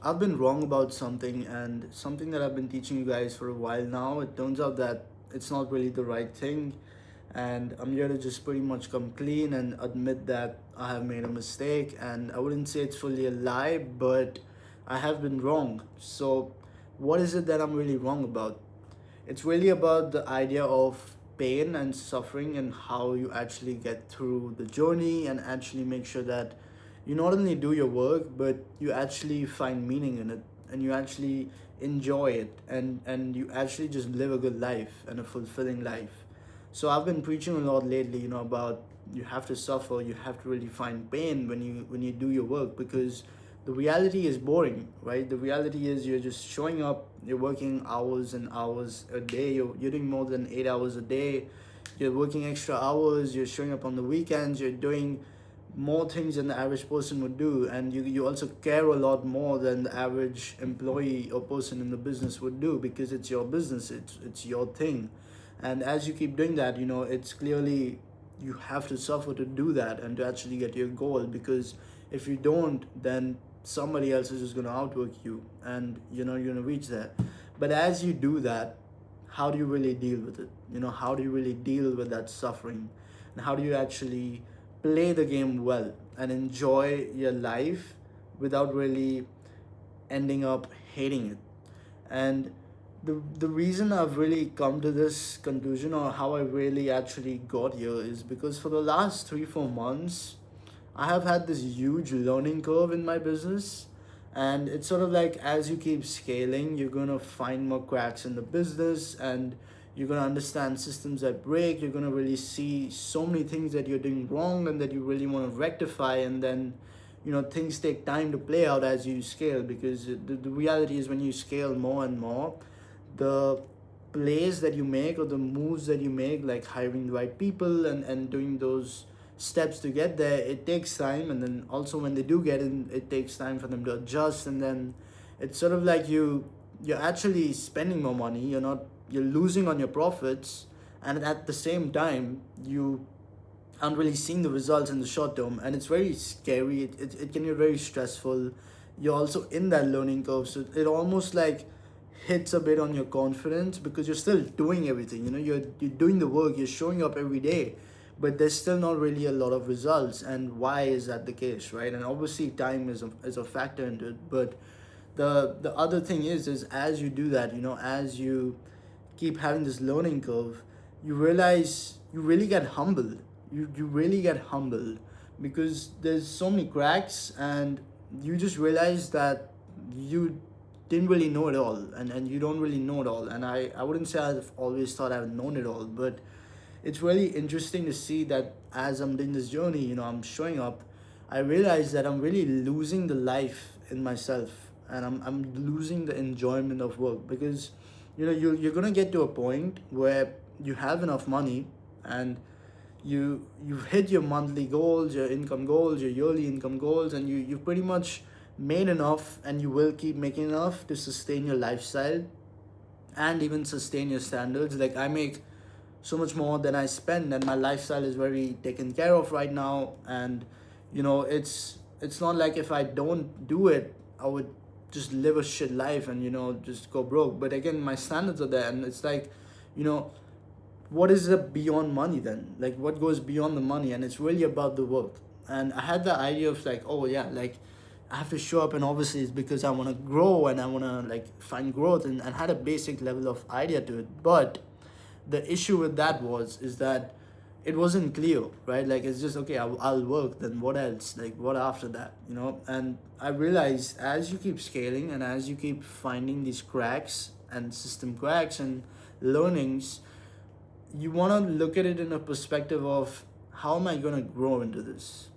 I've been wrong about something, and something that I've been teaching you guys for a while now. It turns out that it's not really the right thing, and I'm here to just pretty much come clean and admit that I have made a mistake. And I wouldn't say it's fully a lie, but I have been wrong. So, what is it that I'm really wrong about? It's really about the idea of pain and suffering and how you actually get through the journey and actually make sure that you not only do your work but you actually find meaning in it and you actually enjoy it and you actually just live a good life and a fulfilling life. So I've been preaching a lot lately, about you have to suffer, you have to really find pain when you do your work, because the reality is boring, right? The reality is you're just showing up, you're working hours and hours a day, you're doing more than 8 hours a day, you're working extra hours, you're showing up on the weekends, you're doing more things than the average person would do, and you also care a lot more than the average employee or person in the business would do, because it's your business, it's your thing. And as you keep doing that, it's clearly you have to suffer to do that and to actually get your goal, because if you don't, then somebody else is just going to outwork you and you're going to reach there. But as you do that, how do you really deal with it? How do you really deal with that suffering, and how do you actually play the game well and enjoy your life without really ending up hating it? And the reason I've really come to this conclusion, or how I really actually got here, is because for the last 3 4 months I have had this huge learning curve in my business. And it's sort of like, as you keep scaling, you're going to find more cracks in the business, and you're going to understand systems that break. You're going to really see so many things that you're doing wrong and that you really want to rectify. And then, things take time to play out as you scale, because the reality is when you scale more and more, the plays that you make or the moves that you make, like hiring the right people and doing those steps to get there, it takes time. And then also when they do get in, it takes time for them to adjust. And then it's sort of like you're actually spending more money, you're losing on your profits, and at the same time you aren't really seeing the results in the short term, and it's very scary. It can be very stressful. You're also in that learning curve, so it almost like hits a bit on your confidence, because you're still doing everything. You're doing the work, you're showing up every day, but there's still not really a lot of results. And why is that the case, right? And obviously time is a factor into it. But the other thing is as you do that, as you keep having this learning curve, you realize you really get humbled. You really get humbled, because there's so many cracks, and you just realize that you didn't really know it all, and you don't really know it all. And I wouldn't say I've always thought I've known it all, but it's really interesting to see that as I'm doing this journey, I'm showing up, I realize that I'm really losing the life in myself, and I'm losing the enjoyment of work, because you're gonna get to a point where you have enough money, and you've hit your monthly goals, your income goals, your yearly income goals, and you've pretty much made enough, and you will keep making enough to sustain your lifestyle and even sustain your standards. Like, I make so much more than I spend, and my lifestyle is very taken care of right now. And it's not like if I don't do it, I would just live a shit life and just go broke. But again, my standards are there, and it's like, you know what is the beyond money then? Like, what goes beyond the money? And it's really about the work. And I had the idea of like, oh yeah, like I have to show up, and obviously it's because I want to grow and I want to like find growth, and had a basic level of idea to it. But the issue with that is that it wasn't clear, right? Like, it's just okay, I'll work, then what else? Like, what after that? And I realized, as you keep scaling and as you keep finding these cracks and system cracks and learnings, you want to look at it in a perspective of, how am I going to grow into this?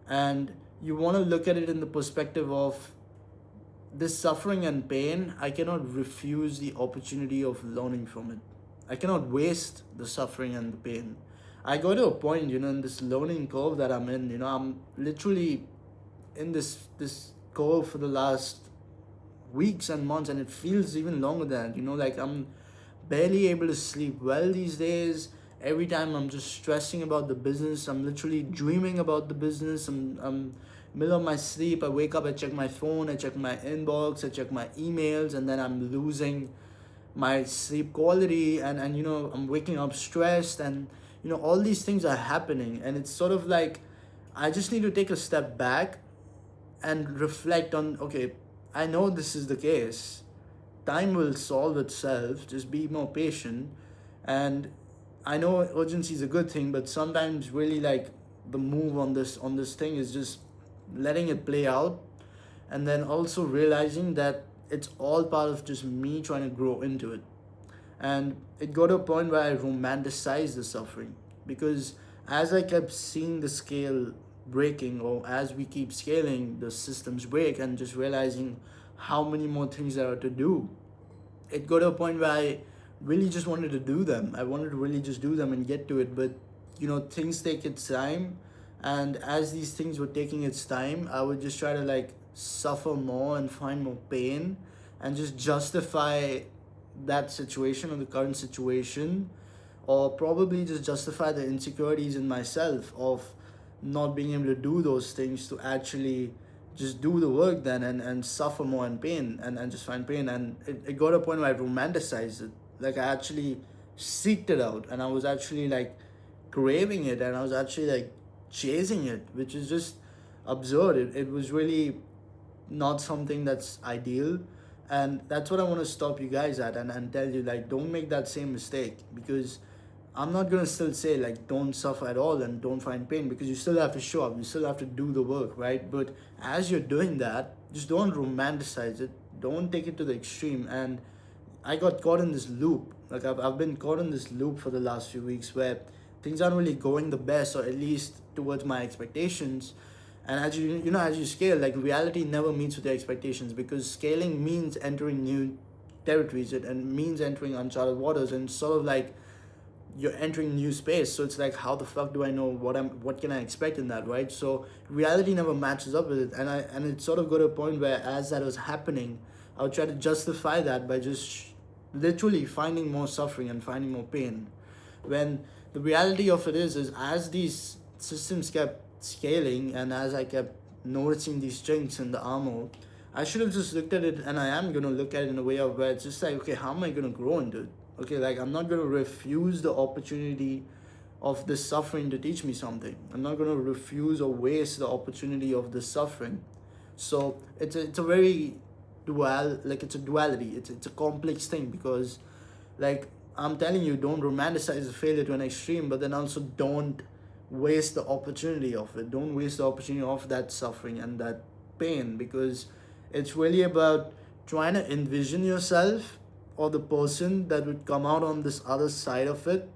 And you want to look at it in the perspective of, this suffering and pain, I cannot refuse the opportunity of learning from it. I cannot waste the suffering and the pain. I got to a point, in this learning curve that I'm in. I'm literally in this curve for the last weeks and months, and it feels even longer than that. Like, I'm barely able to sleep well these days. Every time I'm just stressing about the business, I'm literally dreaming about the business. I'm middle of my sleep, I wake up, I check my phone, I check my inbox, I check my emails, and then I'm losing my sleep quality, and I'm waking up stressed, and all these things are happening, and it's sort of like I just need to take a step back and reflect on, okay, I know this is the case. Time will solve itself. Just be more patient. And I know urgency is a good thing, but sometimes really like the move on this thing is just letting it play out, and then also realizing that it's all part of just me trying to grow into it. And it got to a point where I romanticized the suffering, because as I kept seeing the scale breaking, or as we keep scaling, the systems break, and just realizing how many more things there are to do, it got to a point where I really just wanted to do them. I wanted to really just do them and get to it. But things take its time, and as these things were taking its time, I would just try to like suffer more and find more pain, and just justify that situation or the current situation, or probably just justify the insecurities in myself of not being able to do those things, to actually just do the work then, and suffer more in pain, and just find pain. And it got a point where I romanticized it. Like I actually seeked it out, and I was actually like craving it, and I was actually like chasing it, which is just absurd. It was really not something that's ideal. And that's what I want to stop you guys at, and tell you, like, don't make that same mistake. Because I'm not gonna still say like don't suffer at all and don't find pain, because you still have to show up, you still have to do the work, right? But as you're doing that, just don't romanticize it, don't take it to the extreme. And I got caught in this loop. Like I've been caught in this loop for the last few weeks, where things aren't really going the best, or at least towards my expectations. And as you scale, like reality never meets with your expectations, because scaling means entering new territories, and means entering uncharted waters, and sort of like you're entering new space. So it's like, how the fuck do I know what can I expect in that, right? So reality never matches up with it. And it sort of got to a point where, as that was happening, I would try to justify that by just literally finding more suffering and finding more pain, when the reality of it is as these systems kept scaling, and as I kept noticing these chinks in the armor, I should have just looked at it, and I am gonna look at it in a way of where it's just like, okay, how am I gonna grow into it? Okay, like I'm not gonna refuse the opportunity of this suffering to teach me something. I'm not gonna refuse or waste the opportunity of this suffering. So it's a very it's a duality. It's a complex thing, because like I'm telling you, don't romanticize the failure to an extreme, but then also don't waste the opportunity of it. Don't waste the opportunity of that suffering and that pain, because it's really about trying to envision yourself, or the person that would come out on this other side of it.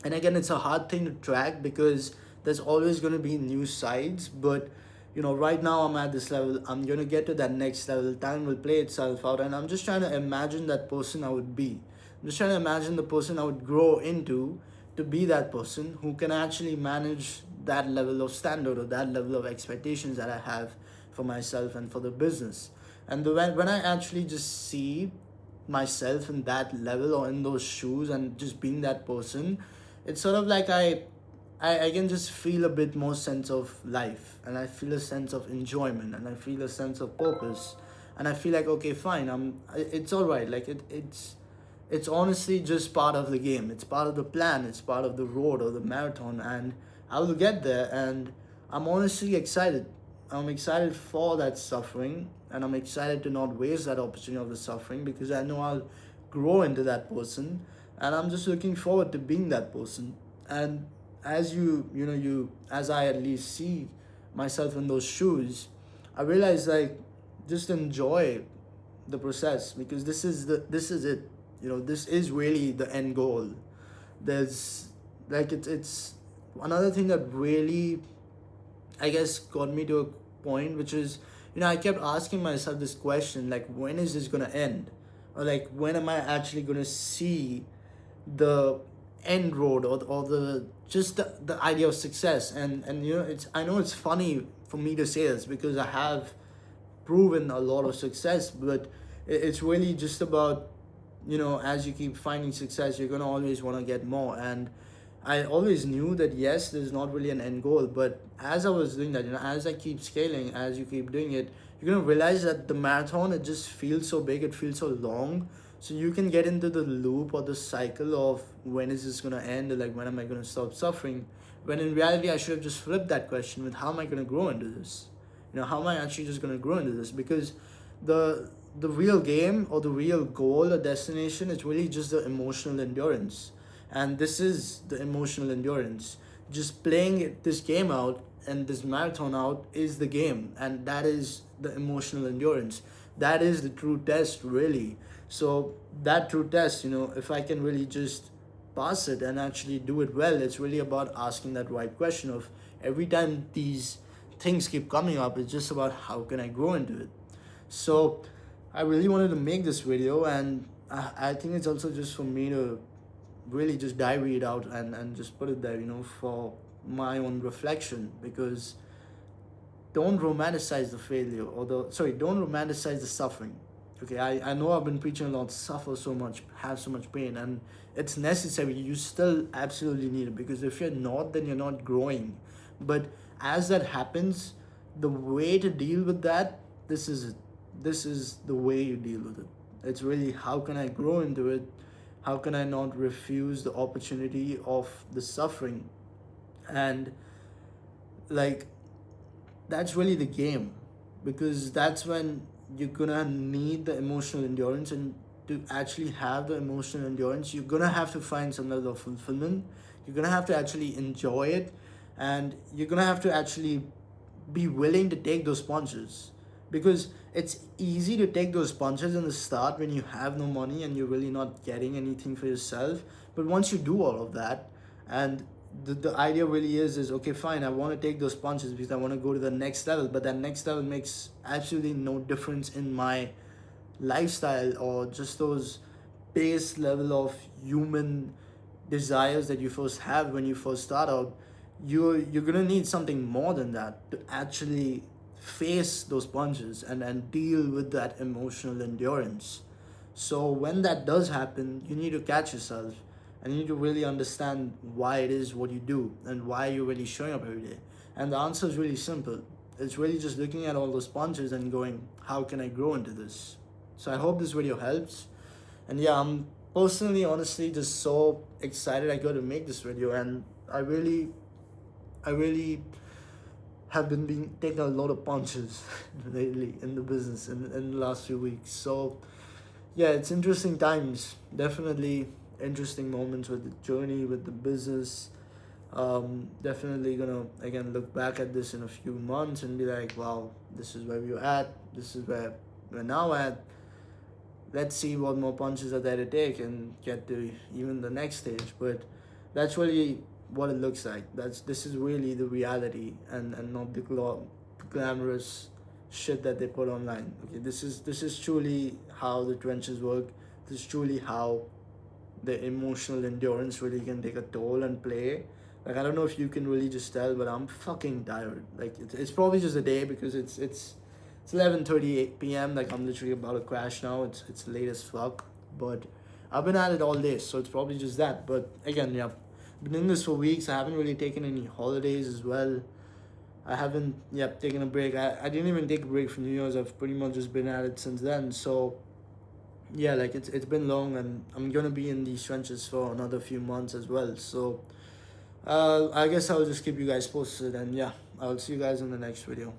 And again, it's a hard thing to track, because there's always going to be new sides. But right now I'm at this level, I'm going to get to that next level, time will play itself out, and I'm just trying to imagine that person I would be. I'm just trying to imagine the person I would grow into, to be that person who can actually manage that level of standard, or that level of expectations that I have for myself and for the business. And when I actually just see myself in that level, or in those shoes, and just being that person, it's sort of like I can just feel a bit more sense of life, and I feel a sense of enjoyment, and I feel a sense of purpose, and I feel like, okay, fine, it's all right. Like it's honestly just part of the game. It's part of the plan. It's part of the road, or the marathon, and I will get there. And I'm honestly excited. I'm excited for that suffering, and I'm excited to not waste that opportunity of the suffering, because I know I'll grow into that person, and I'm just looking forward to being that person. And as as I at least see myself in those shoes, I realize, like, just enjoy the process, because this is it. This is really the end goal. There's like it's another thing that really, I guess, got me to a point, which is, I kept asking myself this question, like, when is this gonna end? Or like, when am I actually gonna see the end road, or the just the idea of success? And I know it's funny for me to say this, because I have proven a lot of success, but it's really just about, as you keep finding success, you're gonna always want to get more. And I always knew that yes, there's not really an end goal, but as I was doing that, as I keep scaling, as you keep doing it, you're gonna realize that the marathon, it just feels so big, it feels so long. So you can get into the loop or the cycle of when is this gonna end, or like when am I gonna stop suffering? When in reality, I should have just flipped that question with how am I gonna grow into this? How am I actually just gonna grow into this? Because the the real game or the real goal or destination is really just the emotional endurance, and this is the emotional endurance. Just playing this game out and this marathon out is the game, and that is the emotional endurance. That is the true test, really. So that true test, if I can really just pass it and actually do it well, it's really about asking that right question of every time these things keep coming up, it's just about how can I grow into it. So I really wanted to make this video, and I think it's also just for me to really just diary it out and just put it there, for my own reflection. Because don't romanticize the failure, or don't romanticize the suffering. Okay, I know I've been preaching a lot, suffer so much, have so much pain, and it's necessary. You still absolutely need it, because if you're not, then you're not growing. But as that happens, the way to deal with that, this is it. This is the way you deal with it. It's really how can I grow into it? How can I not refuse the opportunity of the suffering? And like, that's really the game, because that's when you're gonna need the emotional endurance. And to actually have the emotional endurance, you're gonna have to find some level of fulfillment. You're gonna have to actually enjoy it, and you're gonna have to actually be willing to take those punches. Because it's easy to take those punches in the start when you have no money and you're really not getting anything for yourself. But once you do all of that, and the idea really is okay, fine, I want to take those punches because I want to go to the next level, but that next level makes absolutely no difference in my lifestyle, or just those base level of human desires that you first have when you first start out. You're gonna need something more than that to actually face those punches and deal with that emotional endurance. So when that does happen, you need to catch yourself, and you need to really understand why it is what you do and why you're really showing up every day. And the answer is really simple. It's really just looking at all those punches and going, how can I grow into this? So I hope this video helps. And yeah, I'm personally, honestly, just so excited I got to make this video. And I really have been being taking a lot of punches lately in the business in the last few weeks. So yeah, it's interesting times. Definitely interesting moments with the journey, with the business. Definitely gonna again look back at this in a few months and be like, wow, this is where we were at. This is where we're now at. Let's see what more punches are there to take and get to even the next stage. But that's really what it looks like. This is really the reality, and not the glamorous shit that they put online. Okay, this is truly how the trenches work. This is truly how the emotional endurance really can take a toll and play. Like, I don't know if you can really just tell, but I'm fucking tired. Like, it's probably just a day, because it's 11:38 p.m. Like, I'm literally about to crash now. It's late as fuck, but I've been at it all day, so it's probably just that. But again, yeah, been in this for weeks. I haven't really taken any holidays as well. I haven't, taken a break. I didn't even take a break from New Year's. I've pretty much just been at it since then. So yeah, like, it's been long, and I'm gonna be in these trenches for another few months as well. So I guess I'll just keep you guys posted, and yeah, I'll see you guys in the next video.